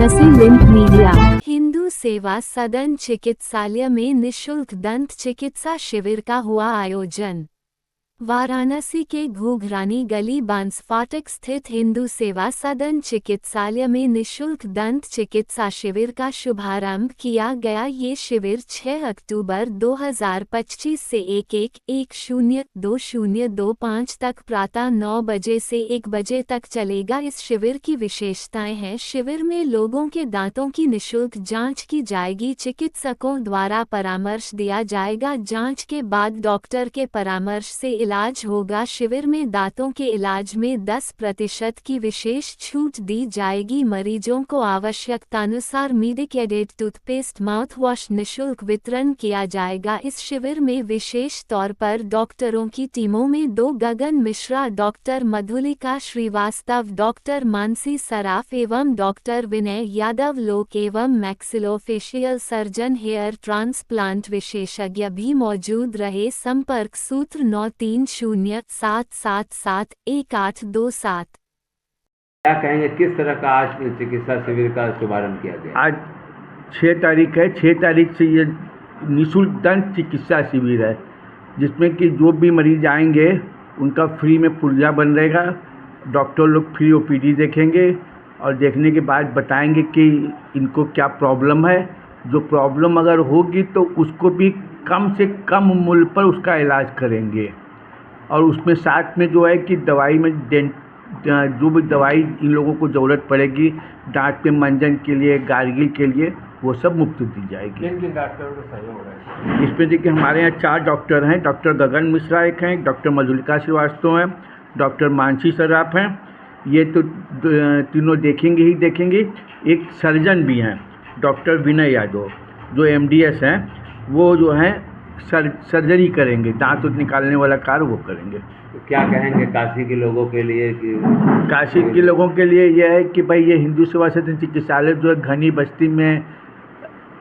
Varanasi link media. Hindu सेवा सदन चिकित्सालय में निशुल्क दंत चिकित्सा शिविर का हुआ आयोजन। वाराणसी के घूघरानी गली बांस फाटक स्थित हिंदू सेवा सदन चिकित्सालय में निशुल्क दंत चिकित्सा शिविर का शुभारंभ किया गया। ये शिविर 6 अक्टूबर 2025 से 1-1-10-2025 तक प्रातः 9 बजे से 1 बजे तक चलेगा। इस शिविर की विशेषताएं हैं। शिविर में लोगों के दांतों की निशुल्क जांच की जाएगी। चिकित्सकों द्वारा परामर्श दिया जाएगा। जांच के बाद डॉक्टर के परामर्श से इलाज होगा। शिविर में दांतों के इलाज में 10% की विशेष छूट दी जाएगी। मरीजों को आवश्यकतानुसार मेडिकेटेड टूथपेस्ट माउथ वॉश निशुल्क वितरण किया जाएगा। इस शिविर में विशेष तौर पर डॉक्टरों की टीमों में 2 गगन मिश्रा, डॉक्टर मधुलिका श्रीवास्तव, डॉक्टर मानसी सराफ एवं डॉक्टर विनय यादव, लोक एवं मैक्सिलोफेशियल सर्जन, हेयर ट्रांसप्लांट विशेषज्ञ भी मौजूद रहे। संपर्क सूत्र 9307771827। क्या कहेंगे, किस तरह का आज चिकित्सा शिविर का शुभारंभ किया गया? आज 6 तारीख है। 6 तारीख से ये निःशुल्क दंत चिकित्सा शिविर है, जिसमें कि जो भी मरीज आएंगे उनका फ्री में पुर्जा बन रहेगा। डॉक्टर लोग फ्री ओपीडी देखेंगे और देखने के बाद बताएंगे कि इनको क्या प्रॉब्लम है। जो प्रॉब्लम अगर होगी तो उसको भी कम से कम मूल्य पर उसका इलाज करेंगे। और उसमें साथ में जो है कि दवाई में जो भी दवाई इन लोगों को ज़रूरत पड़ेगी दांत पे मंजन के लिए, गार्गिल के लिए, वो सब मुफ्त दी जाएगी। किन डॉक्टरों का सहयोग है इसमें? देखिए, हमारे यहाँ 4 डॉक्टर हैं। डॉक्टर गगन मिश्रा एक हैं, डॉक्टर मधुलिका श्रीवास्तव हैं, डॉक्टर मानसी सराफ हैं। ये तो तीनों देखेंगे ही देखेंगे। एक सर्जन भी हैं, डॉक्टर विनय यादव, जो MDS हैं। वो जो हैं सर्जरी करेंगे, दांत निकालने वाला कार्य वो करेंगे। तो क्या कहेंगे काशी के लोगों के लिए कि काशी के लोगों के लिए यह है कि भाई ये हिंदू सेवा सदन चिकित्सालय जो है घनी बस्ती में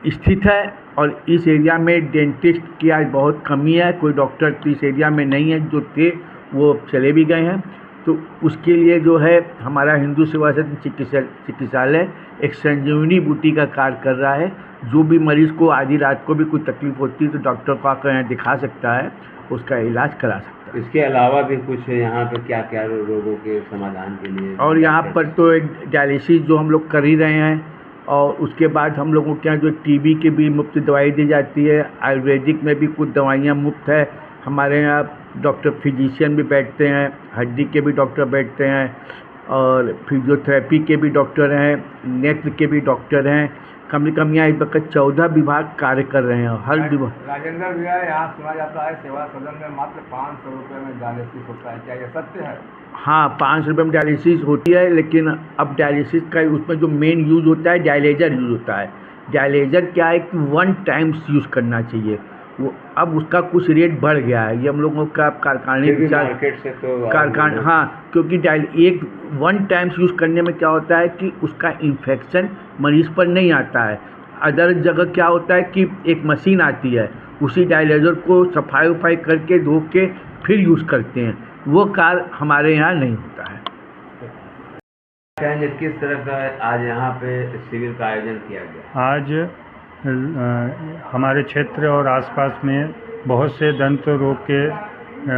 स्थित है और इस एरिया में डेंटिस्ट की आज बहुत कमी है। कोई डॉक्टर तो इस एरिया में नहीं है, जो थे वो चले भी गए हैं। तो उसके लिए जो है हमारा हिंदू सेवा सदन चिकित्सालय एक संजीवनी बूटी का कार्य कर रहा है। जो भी मरीज़ को आधी रात को भी कोई तकलीफ होती है तो डॉक्टर को आकर यहाँ दिखा सकता है, उसका इलाज करा सकता है। इसके अलावा भी कुछ यहाँ पर क्या क्या रोगों के समाधान के लिए? और यहाँ पर तो एक डायलिसिस जो हम लोग कर ही रहे हैं, और उसके बाद हम लोगों के यहाँ जो TB की भी मुफ्त दवाई दी जाती है। आयुर्वेदिक में भी कुछ दवाइयाँ मुफ्त है। हमारे यहाँ डॉक्टर फिजिशियन भी बैठते हैं, हड्डी के भी डॉक्टर बैठते हैं, और फिजियोथेरेपी के भी डॉक्टर हैं, नेत्र के भी डॉक्टर हैं। कम से कम यहाँ इस वक्त 14 विभाग कार्य कर रहे हैं। हर विभाग। राजेंद्र भैया, यहाँ सुना जाता है सेवा सदन में मात्र 500 रुपये में डायलिसिस होता है, क्या ये सत्य है? हाँ, 500 रुपये में डायलिसिस होती है, लेकिन अब डायलिसिस का उसमें जो मेन यूज़ होता है डायलेजर यूज़ होता है। डायलेजर क्या है कि 1 टाइम्स यूज़ करना चाहिए। वो अब उसका कुछ रेट बढ़ गया है। ये हम लोगों का कारखाने मार्केट से तो कारखाना, हाँ, क्योंकि 1 टाइम्स यूज़ करने में क्या होता है कि उसका इन्फेक्शन मरीज़ पर नहीं आता है। अदर जगह क्या होता है कि एक मशीन आती है, उसी डायलेजर को सफाई करके धो के फिर यूज़ करते हैं। वो कार्य हमारे यहाँ नहीं होता है। कहेंगे किस तरह का आज यहाँ पे शिविर का आयोजन किया गया? आज हमारे क्षेत्र और आसपास में बहुत से दंत रोग के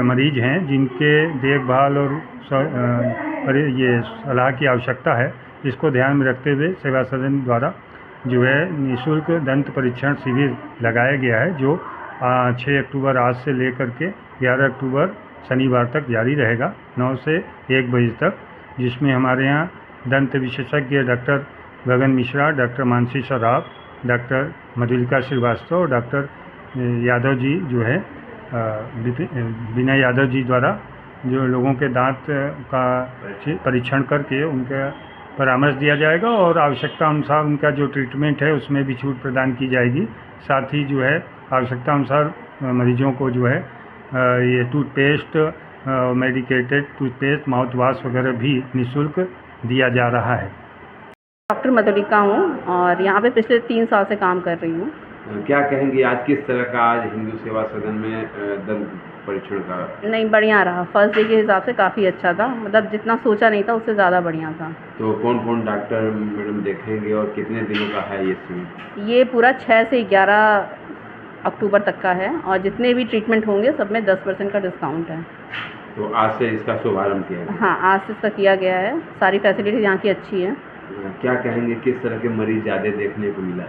मरीज हैं जिनके देखभाल और ये सलाह की आवश्यकता है। इसको ध्यान में रखते हुए सेवा सदन द्वारा जो है निःशुल्क दंत परीक्षण शिविर लगाया गया है, जो 6 अक्टूबर आज से लेकर के 11 अक्टूबर शनिवार तक जारी रहेगा, 9 से 1 बजे तक। जिसमें हमारे यहाँ दंत विशेषज्ञ doctor Gagan Mishra, doctor Mansi Saraf, doctor Madhulika Srivastava, doctor Yadav ji जो है विनय यादव जी द्वारा जो लोगों के दांत का परीक्षण करके उनका परामर्श दिया जाएगा और आवश्यकता अनुसार उनका जो ट्रीटमेंट है उसमें भी छूट प्रदान की जाएगी। साथ ही जो है आवश्यकता अनुसार मरीजों को जो है ये toothpaste, medicated toothpaste, mouth wash वगैरह भी निःशुल्क दिया जा रहा है। डॉक्टर मधुलिका हूँ और यहाँ पे पिछले 3 साल से काम कर रही हूँ। क्या कहेंगी आज किस तरह का आज हिंदू सेवा सदन में दंत परीक्षण का? नहीं, बढ़िया रहा। फर्स्ट डे के हिसाब से काफ़ी अच्छा था, मतलब जितना सोचा नहीं था उससे ज़्यादा बढ़िया था। तो कौन कौन डॉक्टर मैडम देखेंगे और कितने दिनों का है ये शिविर? ये पूरा 6 से 11 अक्टूबर तक का है और जितने भी ट्रीटमेंट होंगे सब में 10% का डिस्काउंट है। तो आज से इसका शुभारंभ किया गया। हाँ, आज से इसका किया गया है। सारी फैसिलिटीज़ यहाँ की अच्छी हैं। क्या कहेंगे, किस तरह के मरीज ज़्यादा देखने को मिला?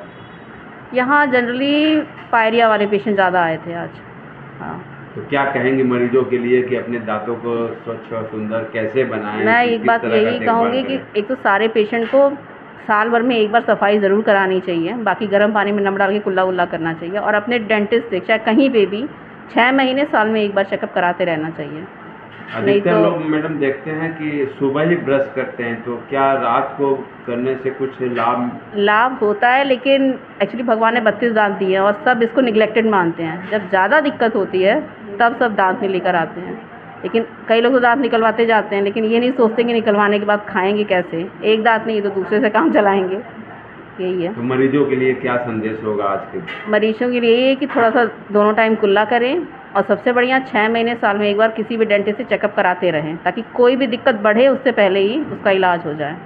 यहाँ जनरली पायरिया वाले पेशेंट ज़्यादा आए थे आज। हाँ, तो क्या कहेंगे मरीजों के लिए कि अपने दांतों को स्वच्छ और सुंदर कैसे बनाएं? मैं किस एक बात तरह का यही देखभाल कहूँगी कि करें? एक तो सारे पेशेंट को साल भर में एक बार सफाई ज़रूर करानी चाहिए, बाकी गर्म पानी में नमक डाल के कुल्ला वुल्ला करना चाहिए और अपने डेंटिस्ट से चाहे कहीं पे भी 6 महीने साल में एक बार चेकअप कराते रहना चाहिए। नहीं अधिकतर तो लोग मैडम देखते हैं कि सुबह ही ब्रश करते हैं, तो क्या रात को करने से कुछ लाभ होता है, लेकिन एक्चुअली भगवान ने 32 दांत दिए हैं और सब इसको निगलेक्टेड मानते हैं। जब ज़्यादा दिक्कत होती है तब सब दांत नहीं लेकर आते हैं, लेकिन कई लोग तो दांत निकलवाते जाते हैं, लेकिन ये नहीं सोचते कि निकलवाने के बाद खाएंगे कैसे। एक दांत नहीं तो दूसरे से काम चलाएंगे, यही है। तो मरीजों के लिए क्या संदेश होगा आज के? मरीजों के लिए ये है कि थोड़ा सा दोनों टाइम कुल्ला करें और सबसे बढ़िया 6 महीने साल में एक बार किसी भी डेंटिस्ट से चेकअप कराते रहें ताकि कोई भी दिक्कत बढ़े उससे पहले ही उसका इलाज हो जाए।